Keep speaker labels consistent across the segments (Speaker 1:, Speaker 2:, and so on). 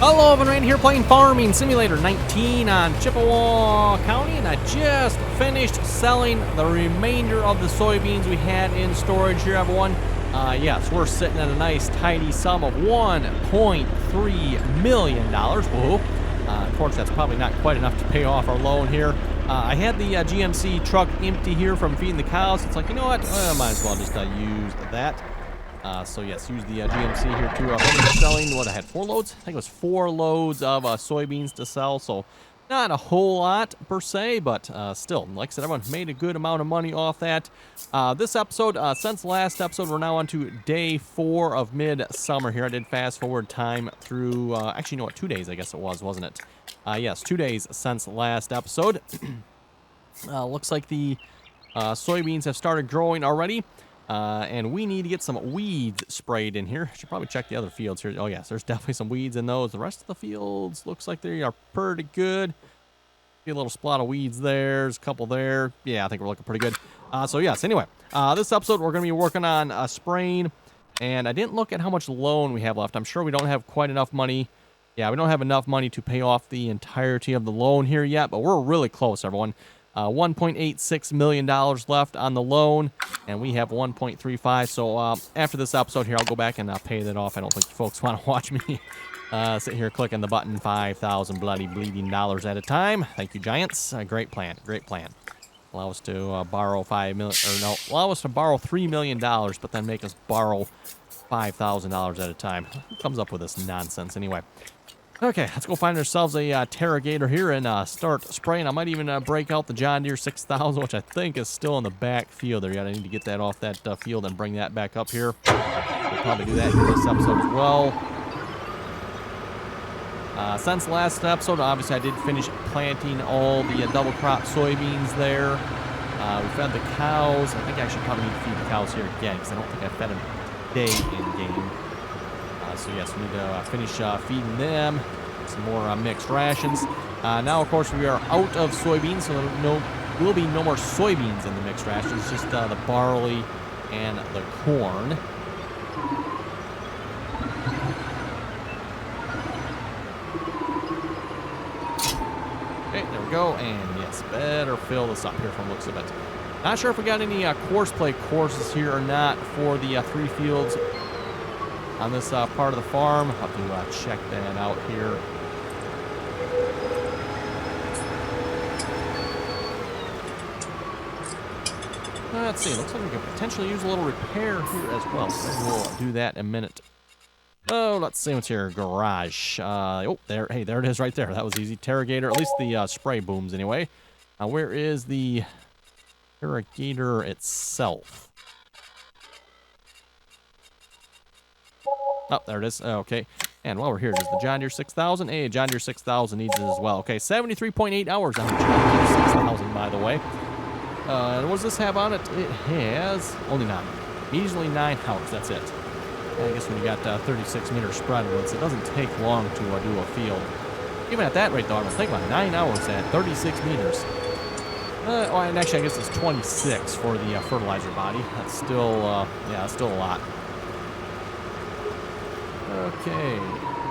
Speaker 1: Hello, everyone, Randy here playing Farming Simulator 19 on Chippewa County, and I just finished selling the remainder of the soybeans we had in storage here, everyone. Yes, we're sitting at a nice tidy sum of $1.3 million. Whoa. Of course, that's probably not quite enough to pay off our loan here. I had the GMC truck empty here from feeding the cows. It's like, you know what? I might as well just use that. So yes, use the GMC here to finish selling what I had, 4 loads? I think it was 4 loads of soybeans to sell, so not a whole lot per se, but still, like I said, everyone made a good amount of money off that. This episode, since last episode, we're now on to day 4 of midsummer here. I did fast forward time through, actually, you know what, 2 days I guess it was, wasn't it? Yes, 2 days since last episode. Looks like the soybeans have started growing already. And we need to get some weeds sprayed in here. Should probably check the other fields here. Oh, yes, there's definitely some weeds in those. The rest of the fields looks like they are pretty good. See a little spot of weeds there. There's a couple there. Yeah, I think we're looking pretty good. So, yes, anyway, this episode we're going to be working on spraying. And I didn't look at how much loan we have left. I'm sure we don't have quite enough money. Yeah, we don't have enough money to pay off the entirety of the loan here yet, but we're really close, everyone. $1.86 million left on the loan, and we have 1.35. So after this episode here, I'll go back and pay that off. I don't think you folks want to watch me sit here clicking the button 5,000 bloody bleeding dollars at a time. Thank you, Giants. Great plan. Great plan. Allow us to borrow allow us to borrow $3 million, but then make us borrow $5,000 at a time. Who comes up with this nonsense anyway? Okay, let's go find ourselves a Terragator here and start spraying. I might even break out the John Deere 6000, which I think is still in the back field there yet. I need to get that off that field and bring that back up here. We'll probably do that in this episode as well. Since last episode, obviously I did finish planting all the double crop soybeans there. We fed the cows. I think I should probably need to feed the cows here again because I don't think I fed them today in game. So yes, we need to finish feeding them some more mixed rations. Now, of course, we are out of soybeans, so there will be no more soybeans in the mixed rations, just the barley and the corn. Okay, there we go, and yes, better fill this up here from the looks of it. Not sure if we got any course play courses here or not for the 3 fields on this part of the farm. I'll have to check that out here. Let's see. Looks like we could potentially use a little repair here as well. So we'll do that in a minute. Oh, let's see what's here. Garage. Oh, there. Hey, there it is right there. That was easy. Terragator. At least the spray booms anyway. Where is the Terragator itself? Oh, there it is. Okay. And while we're here, does the John Deere 6000? Hey, John Deere 6000 needs it as well. Okay, 73.8 hours on the John Deere 6000, by the way. And what does this have on it? It has only 9. Easily 9 hours. That's it. I guess when you got 36-meter spread widths, it doesn't take long to do a field. Even at that rate, though, I'm thinking about 9 hours at 36 meters. Oh, and actually, I guess it's 26 for the fertilizer body. That's still, yeah, that's still a lot. Okay,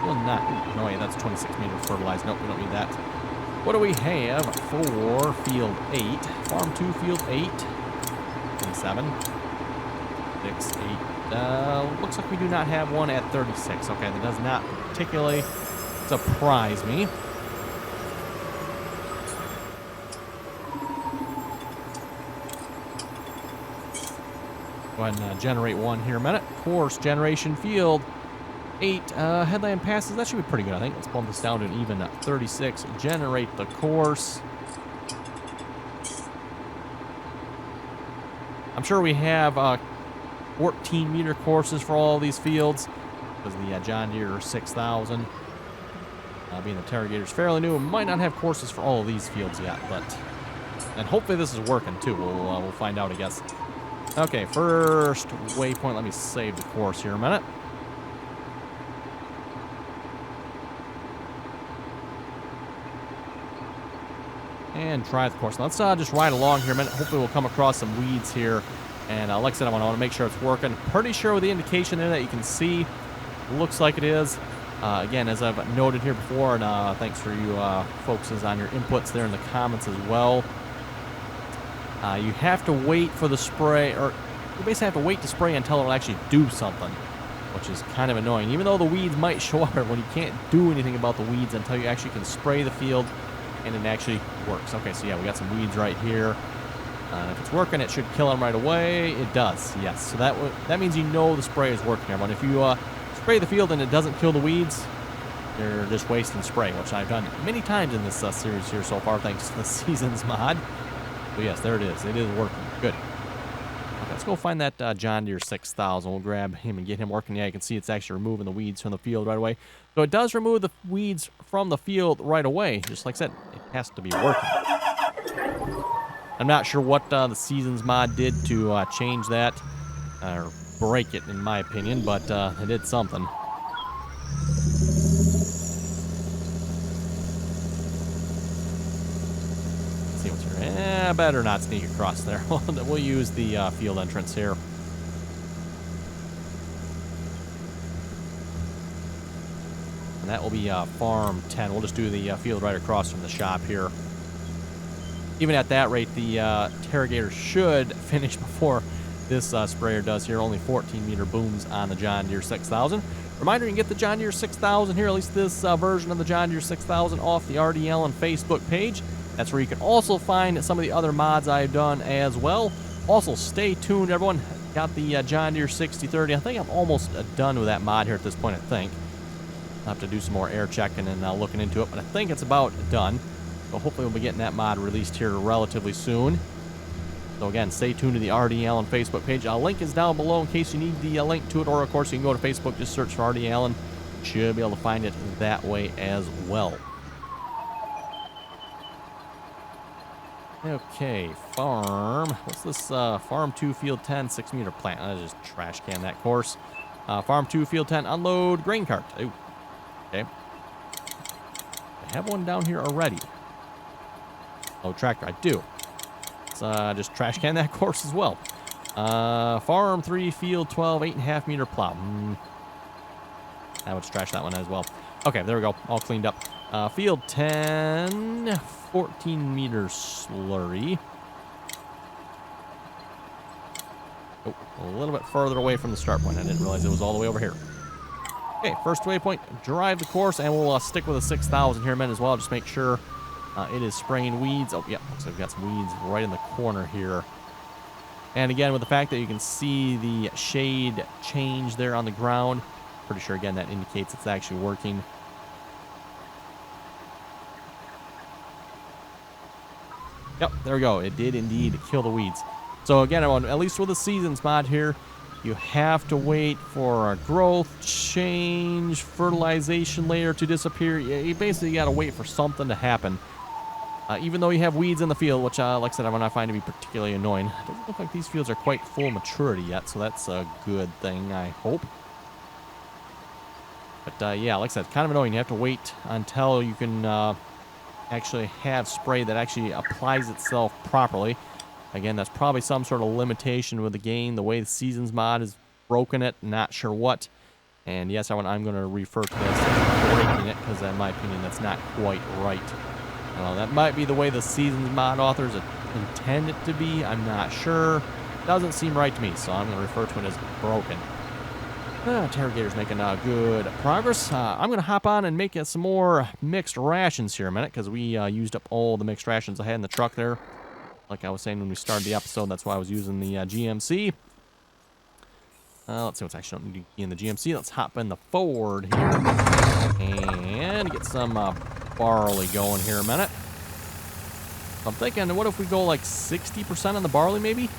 Speaker 1: well, not, no, wait, that's 26 meters fertilized. Nope, we don't need that. What do we have for field 8? Farm 2, field 8. 27. 6, 8. Looks like we do not have one at 36. Okay, that does not particularly surprise me. Go ahead and generate one here a minute. Course generation field. 8 headland passes. That should be pretty good, I think. Let's bump this down to an even 36. Generate the course. I'm sure we have 14-meter courses for all these fields because the John Deere 6000, being the Terragator's fairly new, might not have courses for all of these fields yet, but and hopefully this is working too. We'll find out, I guess. Okay, first waypoint. Let me save the course here a minute. And try the course. Let's just ride along here a minute. Hopefully we'll come across some weeds here. And like I said, I want to make sure it's working. Pretty sure with the indication there that you can see, looks like it is. Again, as I've noted here before, and thanks for you folks on your inputs there in the comments as well. You have to wait for the spray, or you basically have to wait to spray until it'll actually do something, which is kind of annoying. Even though the weeds might show up, when you can't do anything about the weeds until you actually can spray the field and it actually works. Okay, so yeah, we got some weeds right here. And if it's working, it should kill them right away. It does, yes. So that means you know the spray is working, everyone. If you spray the field and it doesn't kill the weeds, you're just wasting spray, which I've done many times in this series here so far, thanks to the Seasons mod. But yes, there it is. It is working. Good. Okay, let's go find that John Deere 6000. We'll grab him and get him working. Yeah, you can see it's actually removing the weeds from the field right away. So it does remove the weeds from the field right away. Just like I said, it has to be working. I'm not sure what the Seasons mod did to change that, or break it, in my opinion, but it did something. Let's see what's here. Better not sneak across there. We'll use the field entrance here. And that will be Farm 10. We'll just do the field right across from the shop here. Even at that rate, the Terragator should finish before this sprayer does here. Only 14-meter booms on the John Deere 6000. Reminder, you can get the John Deere 6000 here, at least this version of the John Deere 6000, off the RDAllen Facebook page. That's where you can also find some of the other mods I've done as well. Also, stay tuned, everyone. Got the John Deere 6030. I think I'm almost done with that mod here at this point, I think. I'll have to do some more air checking and looking into it, but I think it's about done. So hopefully we'll be getting that mod released here relatively soon. So again, stay tuned to the RDAllen Facebook page. Link is down below in case you need the link to it, or of course you can go to Facebook, just search for RDAllen. Should be able to find it that way as well. Okay, farm. What's this? Farm 2, Field 10, 6-meter plant. I'll just trash can that course. Farm 2, Field 10, unload grain cart. Ooh, okay. I have one down here already. Oh, tractor, I do. Let's just trash can that course as well. Farm 3, Field 12, 8.5 meter plow. I would trash that one as well. Okay, there we go. All cleaned up. Field 10, 14 meter slurry. Oh, a little bit further away from the start point. I didn't realize it was all the way over here. Okay, first waypoint, drive the course, and we'll stick with a 6000 here in a minute as well. Just make sure it is spraying weeds. Oh, yeah, looks like we've got some weeds right in the corner here. And again, with the fact that you can see the shade change there on the ground, pretty sure, again, that indicates it's actually working. Yep, there we go. It did indeed kill the weeds. So again, everyone, at least with the Seasons mod here, you have to wait for a growth change, fertilization layer to disappear. You basically got to wait for something to happen. Even though you have weeds in the field, which, like I said, I find to be particularly annoying. It doesn't look like these fields are quite full maturity yet, so that's a good thing, I hope. But, yeah, like I said, kind of annoying. You have to wait until you can actually have spray that actually applies itself properly. Again, that's probably some sort of limitation with the game, the way the Seasons mod has broken it, not sure what. And yes, I'm going to refer to this as breaking it, because in my opinion, that's not quite right. That might be the way the Seasons mod authors intend it to be. I'm not sure. Doesn't seem right to me, so I'm going to refer to it as broken. Terragator's making good progress. I'm going to hop on and make some more mixed rations here in a minute, because we used up all the mixed rations I had in the truck there. Like I was saying when we started the episode, that's why I was using the GMC. Let's see what's actually don't need to be in the GMC. Let's hop in the Ford here and get some barley going here a minute. I'm thinking, what if we go like 60% on the barley maybe?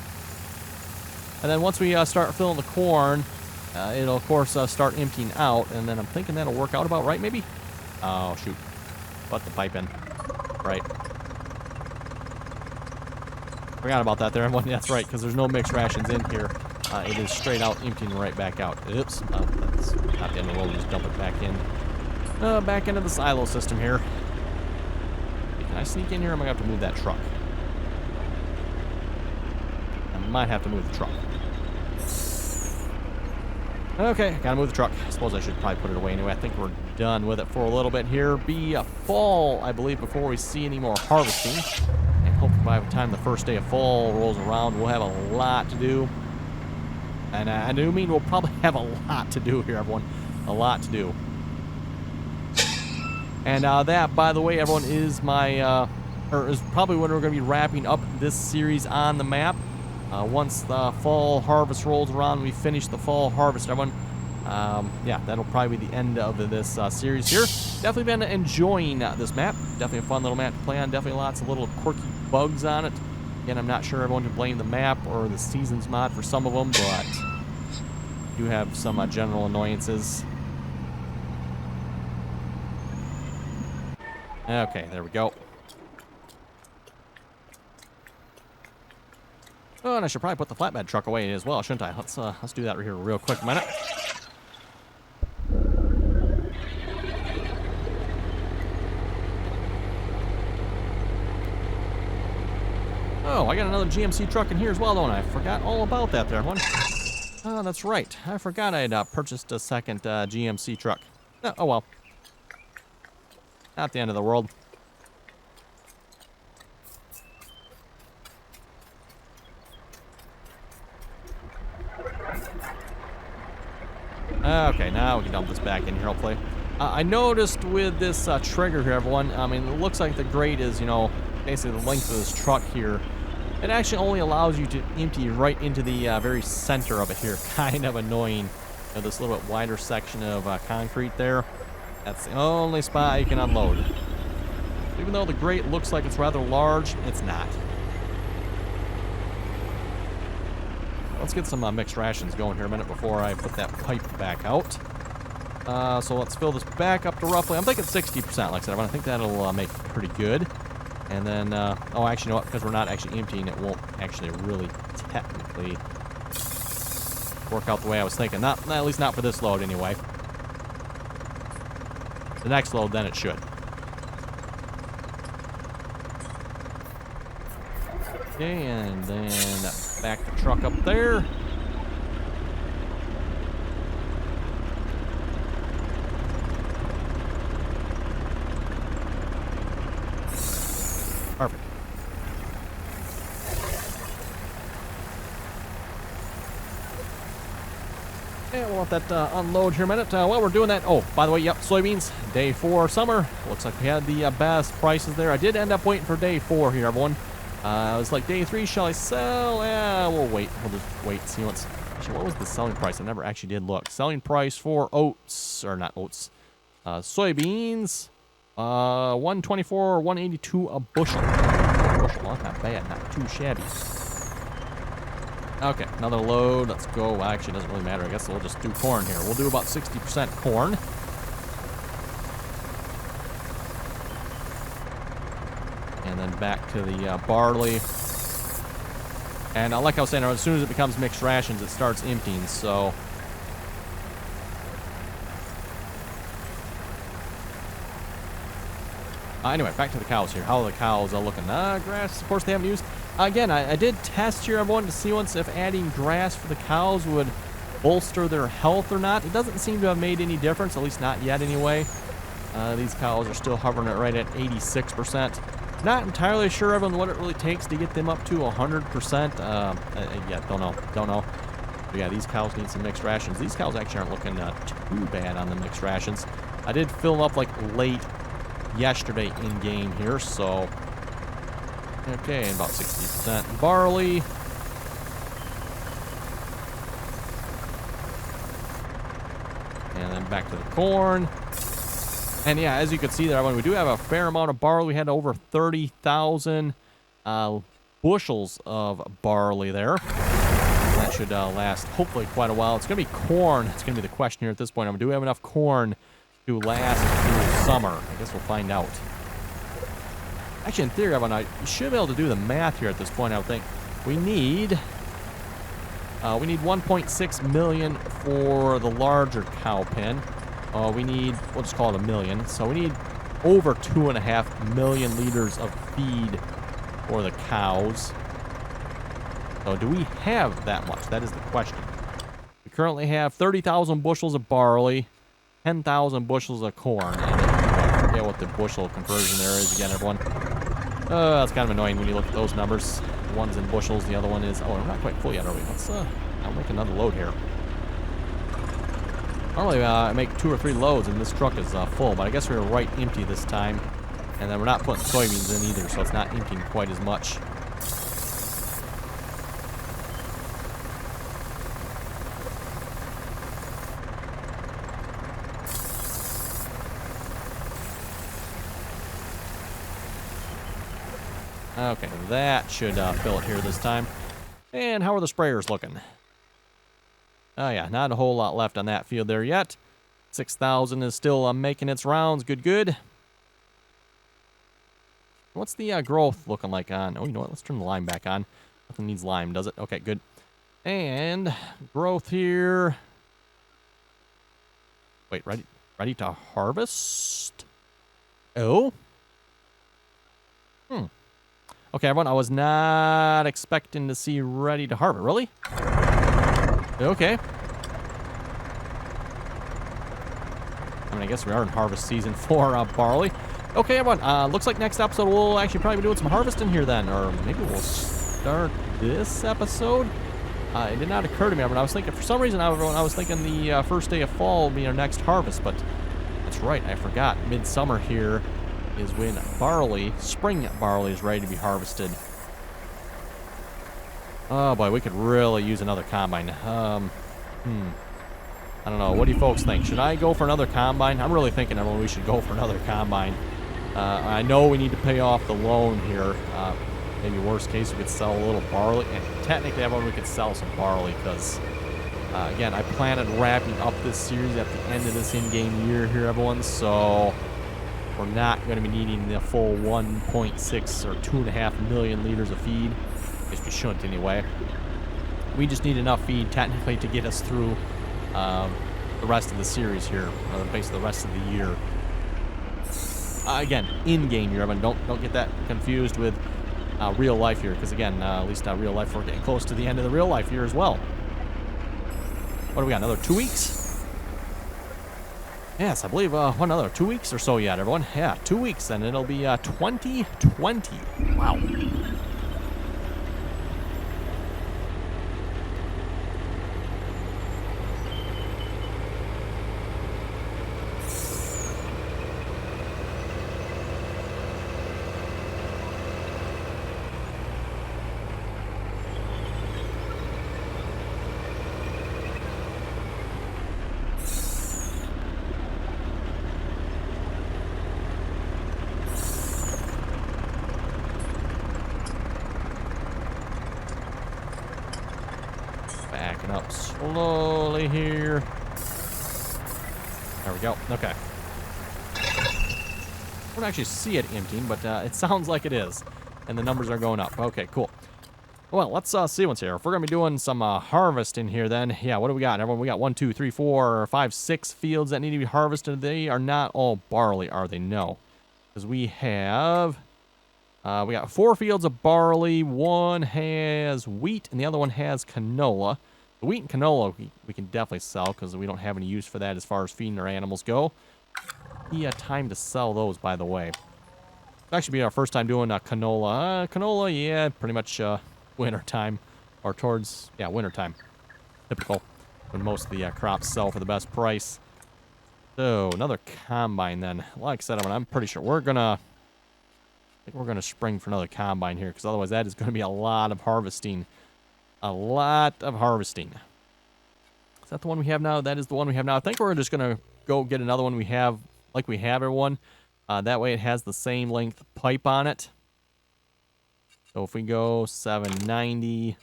Speaker 1: And then once we start filling the corn, it'll of course start emptying out, and then I'm thinking that'll work out about right maybe? Oh shoot, put the pipe in. Right. Forgot about that there, everyone. That's right, because there's no mixed rations in here. It is straight out emptying right back out. Oops, that's not the end of the world. Just dump it back in. Back into the silo system here. Can I sneak in here, or am I going to have to move that truck? I might have to move the truck. Okay, gotta move the truck. I suppose I should probably put it away anyway. I think we're done with it for a little bit here. Be a fall, I believe, before we see any more harvesting. And hopefully by the time the first day of fall rolls around, we'll have a lot to do. And I do mean we'll probably have a lot to do here, everyone. A lot to do. And that, by the way, everyone, is my, or is probably when we're going to be wrapping up this series on the map. Once the fall harvest rolls around, we finish the fall harvest, everyone. Yeah, that'll probably be the end of this series here. Definitely been enjoying this map. Definitely a fun little map to play on. Definitely lots of little quirky bugs on it. Again, I'm not sure everyone can blame the map or the seasons mod for some of them, but do have some general annoyances. Okay, there we go. Oh, and I should probably put the flatbed truck away as well, shouldn't I? Let's do that here real quick a minute. Oh, I got another GMC truck in here as well, don't I? I forgot all about that there, everyone. Oh, that's right. I forgot I had purchased a second GMC truck. Oh, well. Not the end of the world. Okay, now we can dump this back in here, hopefully. I noticed with this trigger here, everyone, I mean, it looks like the grate is, you know, basically the length of this truck here. It actually only allows you to empty right into the very center of it here. Kind of annoying. You know, this little bit wider section of concrete there. That's the only spot you can unload. Even though the grate looks like it's rather large, it's not. Let's get some mixed rations going here a minute before I put that pipe back out. So let's fill this back up to roughly, I'm thinking 60%, like I said. I think that'll make it pretty good. And then, oh, actually, you know what? Because we're not actually emptying, it won't actually really technically work out the way I was thinking. Not at least not for this load, anyway. The next load, then it should. Okay, and then back the truck up there. Perfect. And we'll let that unload here a minute. While we're doing that, oh, by the way, yep, soybeans, day 4 summer. Looks like we had the best prices there. I did end up waiting for day 4 here, everyone. I was like, day 3, shall I sell? Yeah, we'll wait. We'll just wait and see what's... Actually, what was the selling price? I never actually did look. Selling price for oats, or not oats, soybeans, 124 or 182 a bushel. Well, not bad, not too shabby. Okay, another load. Let's go. Well, actually, it doesn't really matter. I guess we'll just do corn here. We'll do about 60% corn. And then back to the barley. And like I was saying, as soon as it becomes mixed rations, it starts emptying, so... Anyway, back to the cows here. How are the cows looking? Grass, of course, they haven't used. Again, I did test here, everyone, to see once if adding grass for the cows would bolster their health or not. It doesn't seem to have made any difference, at least not yet anyway. These cows are still hovering at right at 86%. Not entirely sure, everyone, what it really takes to get them up to 100%. Yeah, don't know. But yeah, these cows need some mixed rations. These cows actually aren't looking too bad on the mixed rations. I did fill them up like late yesterday in game here, so okay, about 60% barley. And then back to the corn. And yeah, as you can see there, we do have a fair amount of barley. We had over 30,000 bushels of barley there. That should last hopefully quite a while. It's going to be corn. It's going to be the question here at this point. Do we have enough corn to last through summer? I guess we'll find out. Actually, in theory, you should be able to do the math here at this point, I would think. We need 1.6 million for the larger cow pen. We need, we'll just call it 1 million. So we need over 2.5 million liters of feed for the cows. So do we have that much? That is the question. currently have 30,000 bushels of barley, 10,000 bushels of corn. And I forget what the bushel conversion there is again, everyone. That's kind of annoying when you look at those numbers. One's in bushels, the other one is... Oh, we're not quite full yet, are we? Let's I'll make another load here. Normally I make 2 or 3 loads and this truck is full, but I guess we were right empty this time. And then we're not putting soybeans in either, so it's not emptying quite as much. Okay, that should fill it here this time. And how are the sprayers looking? Oh yeah, not a whole lot left on that field there yet. 6,000 is still making its rounds. Good, good. What's the growth looking like on... Oh, you know what? Let's turn the lime back on. Nothing needs lime, does it? Okay, good. And growth here. Wait, ready to harvest? Oh? Okay, everyone, I was not expecting to see ready to harvest. Really? Okay. I mean, I guess we are in harvest season for barley. Okay, everyone, looks like next episode we'll actually probably be doing some harvesting here then. Or maybe we'll start this episode. It did not occur to me, everyone. I was thinking, for some reason, everyone, I was thinking the first day of fall will be our next harvest. But that's right, I forgot. Midsummer here is when barley, spring barley, is ready to be harvested. Oh boy, we could really use another combine. I don't know. What do you folks think? Should I go for another combine? I'm really thinking, everyone, we should go for another combine. I know we need to pay off the loan here. Maybe worst case, we could sell a little barley. And technically, everyone, we could sell some barley because, again, I plan on wrapping up this series at the end of this in-game year here, everyone. So we're not going to be needing the full 1.6 or 2.5 million liters of feed. I guess we shouldn't anyway. We just need enough feed technically to get us through the rest of the series here, or basically the rest of the year. Again, in-game year, everyone. Don't get that confused with real life here, because again, at least real life, we're getting close to the end of the real life year as well. What do we got? Another 2 weeks? Yes, I believe another 2 weeks or so yet, everyone. Yeah, 2 weeks, and it'll be 2020. Wow. Backing up slowly here. There we go. Okay. I don't actually see it emptying, but it sounds like it is. And the numbers are going up. Okay, cool. Well, let's see what's here. If we're going to be doing some harvesting here then, yeah, what do we got? Everyone, we got 1, 2, 3, 4, 5, 6 fields that need to be harvested. They are not all barley, are they? No. Because we have... we got 4 fields of barley. One has wheat, and the other one has canola. The wheat and canola we can definitely sell because we don't have any use for that as far as feeding our animals go. Yeah, time to sell those, by the way. It'll actually be our first time doing canola. Canola, yeah, pretty much winter time, or towards, yeah, winter time. Typical, when most of the crops sell for the best price. So, another combine then. Like I said, I'm pretty sure we're gonna... I think we're going to spring for another combine here, because otherwise that is going to be a lot of harvesting. A lot of harvesting. Is that the one we have now? That is the one we have now. I think we're just going to go get another one we have, like we have everyone. That way it has the same length pipe on it. So if we go 790,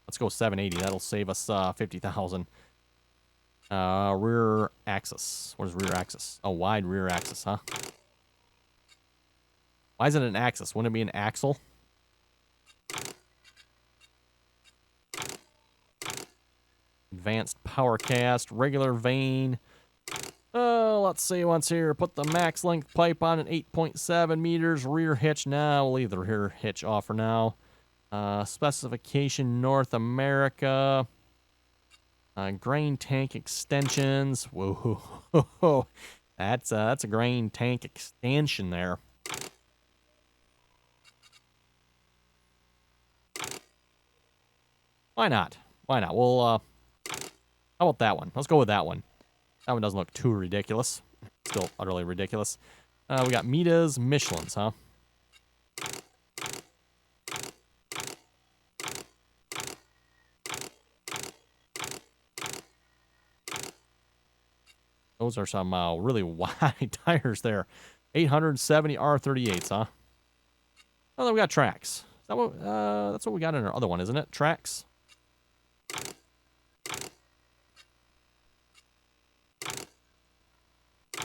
Speaker 1: let's go 780. That'll save us 50,000. Rear axis. What is rear axis? Oh, wide rear axis, huh? Why is it an axis? Wouldn't it be an axle? Advanced power cast, regular vane. Let's see once here. Put the max length pipe on at 8.7 meters. Rear hitch now. We'll leave the rear hitch off for now. Specification North America. Grain tank extensions. Whoa, that's a grain tank extension there. Why not? Why not? Well, how about that one? Let's go with that one. That one doesn't look too ridiculous. Still utterly ridiculous. We got Mitas, Michelin's, huh? Those are some really wide tires there. 870 R38s, huh? Oh, then we got tracks. Is that what, that's what we got in our other one, isn't it? Tracks.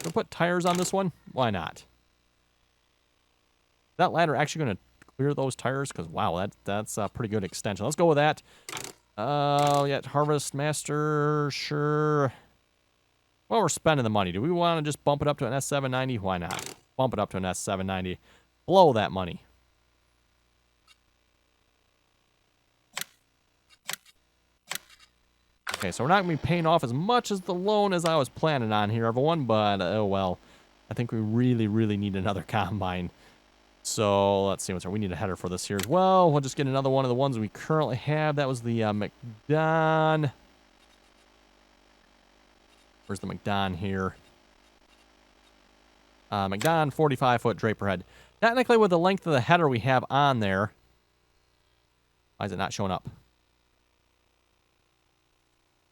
Speaker 1: We'll put tires on this one. Why not? Is that ladder actually going to clear those tires? Because, wow, that's a pretty good extension. Let's go with that. Yeah, Harvest Master, sure. Well, we're spending the money. Do we want to just bump it up to an S790? Why not? Bump it up to an S790. Blow that money. Okay, so we're not going to be paying off as much as the loan as I was planning on here, everyone. But, oh well. I think we really, really need another combine. So, let's see what's there. We need a header for this here as well. We'll just get another one of the ones we currently have. That was the McDon. Where's the McDon here? McDon 45-foot draper head. Technically, with the length of the header we have on there. Why is it not showing up?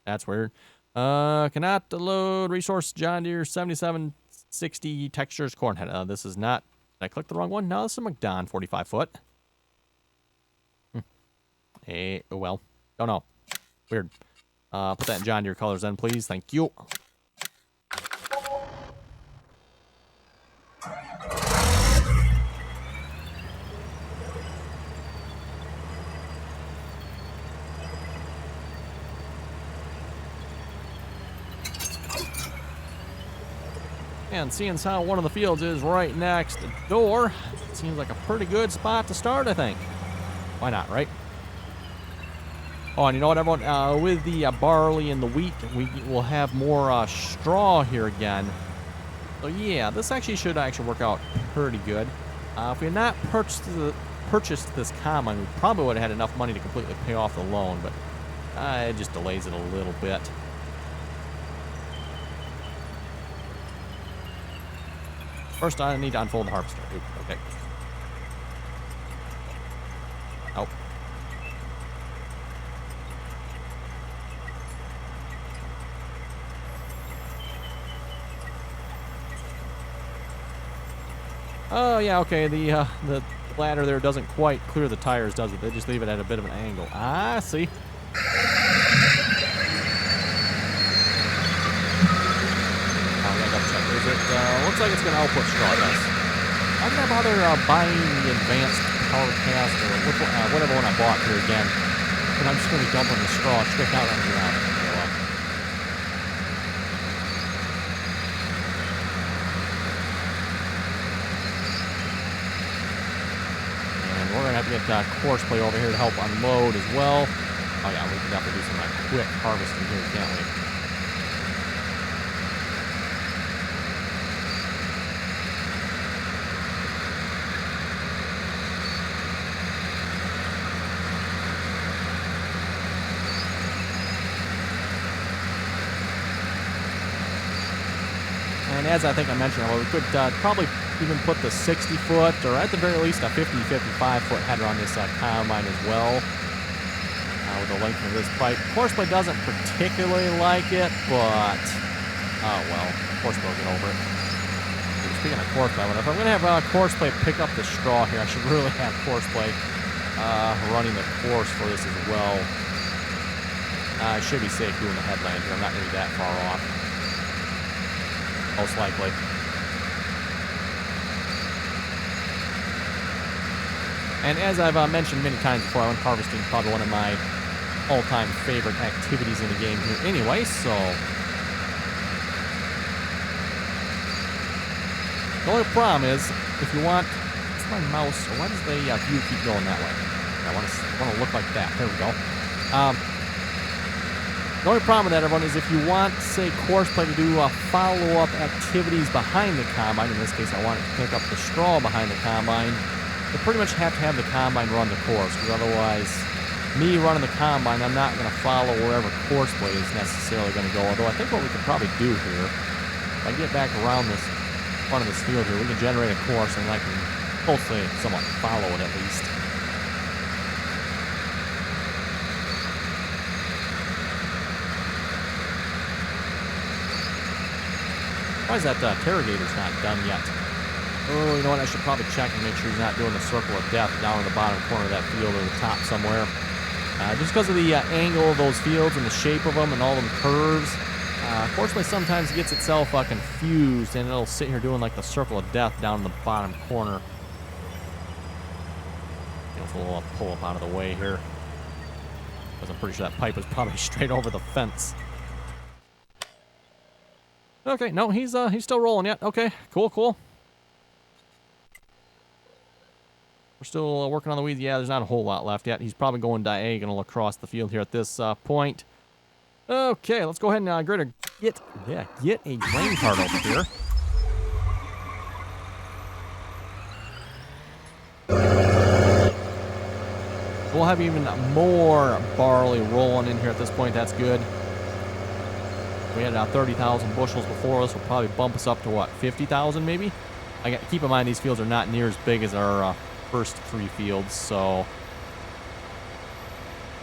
Speaker 1: That's weird. Cannot load resource John Deere 7760 textures corn head. This is not. Did I click the wrong one? No, this is a McDon 45-foot. Hey, oh well. Don't know. Weird. Put that in John Deere colors then, please. Thank you. And seeing as how one of the fields is right next door, it seems like a pretty good spot to start, I think. Why not, right? Oh, and you know what, everyone? With the barley and the wheat, we will have more straw here again. So yeah, this should work out pretty good. If we had not purchased this combine, we probably would have had enough money to completely pay off the loan, but it just delays it a little bit. First, I need to unfold the harvester. Ooh, okay. Oh. Oh, yeah, okay. The ladder there doesn't quite clear the tires, does it? They just leave it at a bit of an angle. Ah, see. Looks like it's going to output straw, yes. I'm going to bother buying the advanced power cast or whatever one I bought here again. And I'm just going to be dumping the straw straight out on the ground. And we're going to have to get Horseplay over here to help unload as well. Oh yeah, we can definitely do some quick harvesting here, can't we? And as I think I mentioned, we could probably even put the 60-foot, or at the very least a 55-foot header on this combine as well, with the length of this pipe. Horseplay doesn't particularly like it, but, oh well, Horseplay will get over it. Speaking of Horseplay, if I'm going to have Horseplay pick up the straw here, I should really have Horseplay running the course for this as well. I should be safe doing the headland here. I'm not going to be that far off. Most likely. And as I've mentioned many times before, I went harvesting, probably one of my all-time favorite activities in the game here anyway, so the only problem is, if you want, it's my mouse, or why does the view keep going that way? I want to look like that. There we go. The only problem with that, everyone, is if you want, say, course play to do follow-up activities behind the combine, in this case I want it to pick up the straw behind the combine, you pretty much have to have the combine run the course, because otherwise, me running the combine, I'm not going to follow wherever course play is necessarily going to go. Although I think what we could probably do here, if I get back around this front of this field here, we can generate a course and I can hopefully somewhat follow it at least. Why is that interrogator's not done yet? Oh, you know what? I should probably check and make sure he's not doing the circle of death down in the bottom corner of that field or the top somewhere. Just because of the angle of those fields and the shape of them and all them curves, unfortunately sometimes gets itself confused and it'll sit here doing like the circle of death down in the bottom corner. Let's a little pull up out of the way here, because I'm pretty sure that pipe was probably straight over the fence. Okay, no, he's still rolling yet. Okay, cool, cool. We're still working on the weeds. Yeah, there's not a whole lot left yet. He's probably going diagonal across the field here at this point. Okay, let's go ahead and get a grain cart over here. We'll have even more barley rolling in here at this point. That's good. We had 30,000 bushels before us. Will probably bump us up to what, 50,000 maybe? Keep in mind these fields are not near as big as our first three fields, so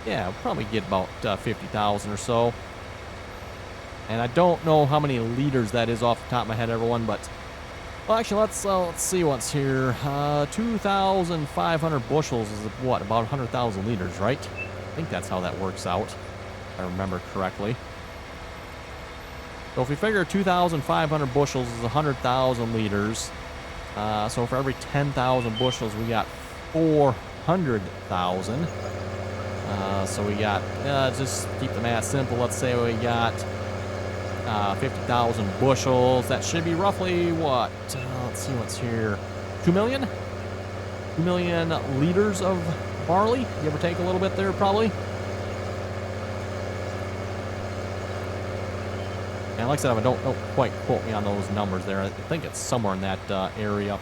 Speaker 1: yeah, we'll probably get about 50,000 or so. And I don't know how many liters that is off the top of my head, everyone, but well, actually, let's see what's here. 2,500 bushels is what, about 100,000 liters, right? I think that's how that works out, if I remember correctly. So if we figure 2,500 bushels is 100,000 liters, so for every 10,000 bushels, we got 400,000. So we got, just keep the math simple, let's say we got 50,000 bushels. That should be roughly what? Let's see what's here. 2 million? 2 million liters of barley? Give or take a little bit there, probably. And like I said, don't quite quote me on those numbers there. I think it's somewhere in that area.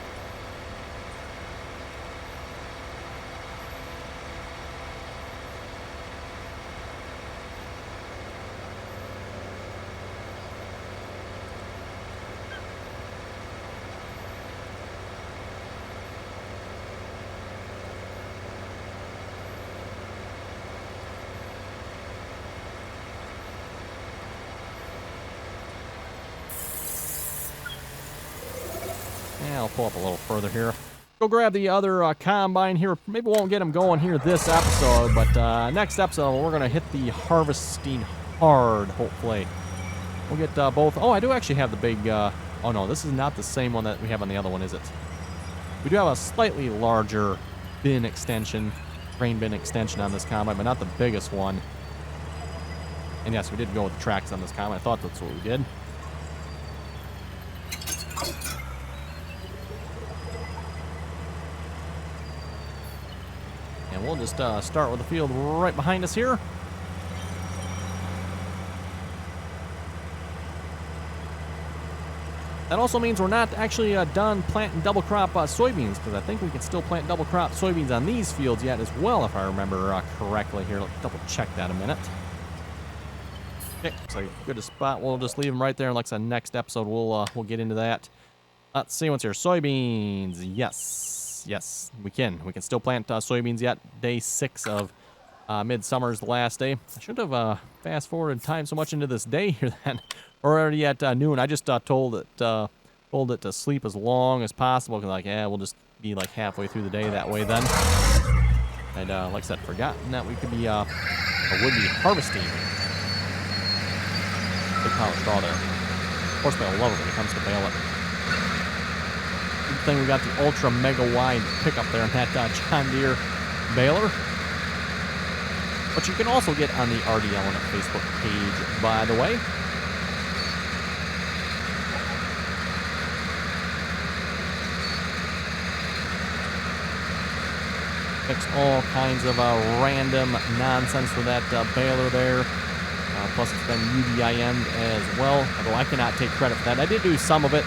Speaker 1: I'll pull up a little further here. Go grab the other combine here. Maybe we won't get them going here this episode, but next episode we're going to hit the harvesting hard, hopefully. We'll get both. Oh, I do actually have the big... oh, no, this is not the same one that we have on the other one, is it? We do have a slightly larger bin extension, grain bin extension on this combine, but not the biggest one. And yes, we did go with the tracks on this combine. I thought that's what we did. And we'll just start with the field right behind us here. That also means we're not actually done planting double crop soybeans, because I think we can still plant double crop soybeans on these fields yet as well, if I remember correctly here. Let's double check that a minute. Okay, so good a spot. We'll just leave them right there, and like I said, next episode we'll get into that. Let's see what's here. Soybeans, yes, we can still plant soybeans yet. Day 6 of midsummer is the last day. I shouldn't have fast forwarded time so much into this day here then. We're already at noon. I just told it to sleep as long as possible, because like, yeah, we'll just be like halfway through the day that way then. And like I said, forgotten that we could be or would be harvesting. Big pile of straw there. Of course, I love it when it comes to bale it. Good thing we got the ultra mega wide pickup there in that John Deere baler. But you can also get on the RDAllen Facebook page, by the way. Fix all kinds of random nonsense for that baler there. Plus, it's been UDIM'd as well, although I cannot take credit for that. I did do some of it,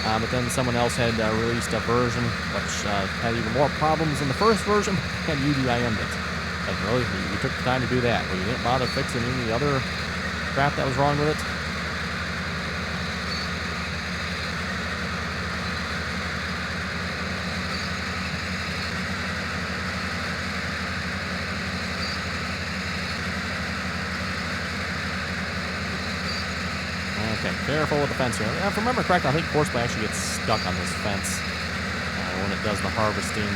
Speaker 1: but then someone else had released a version which had even more problems than the first version and UDIM'd it. Like, really? You took the time to do that, but you didn't bother fixing any of the other crap that was wrong with it? Okay, careful with the fence here. If I remember correctly, I think horseplay actually gets stuck on this fence when it does the harvesting.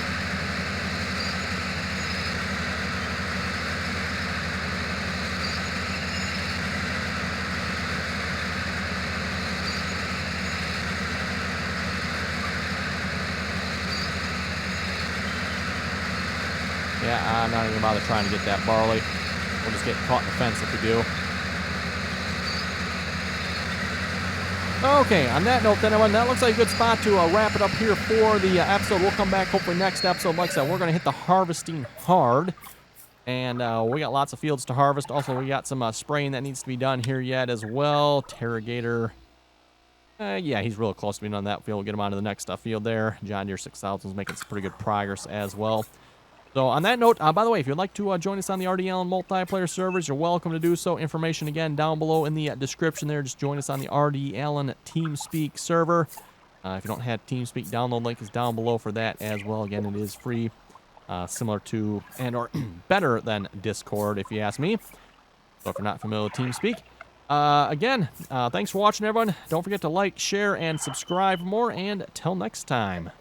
Speaker 1: Yeah, I'm not even going to bother trying to get that barley. We'll just get caught in the fence if we do. Okay, on that note then, everyone, that looks like a good spot to wrap it up here for the episode. We'll come back hopefully next episode. Like I said, we're going to hit the harvesting hard. And we got lots of fields to harvest. Also, we got some spraying that needs to be done here yet as well. Terrigator. Yeah, he's real close to being on that field. We'll get him on to the next field there. John Deere 6000 is making some pretty good progress as well. So on that note, by the way, if you'd like to join us on the RDAllen multiplayer servers, you're welcome to do so. Information, again, down below in the description there. Just join us on the RDAllen TeamSpeak server. If you don't have TeamSpeak, download link is down below for that as well. Again, it is free, similar to and/or better than Discord, if you ask me. So if you're not familiar with TeamSpeak. Again, thanks for watching, everyone. Don't forget to like, share, and subscribe for more, and till next time.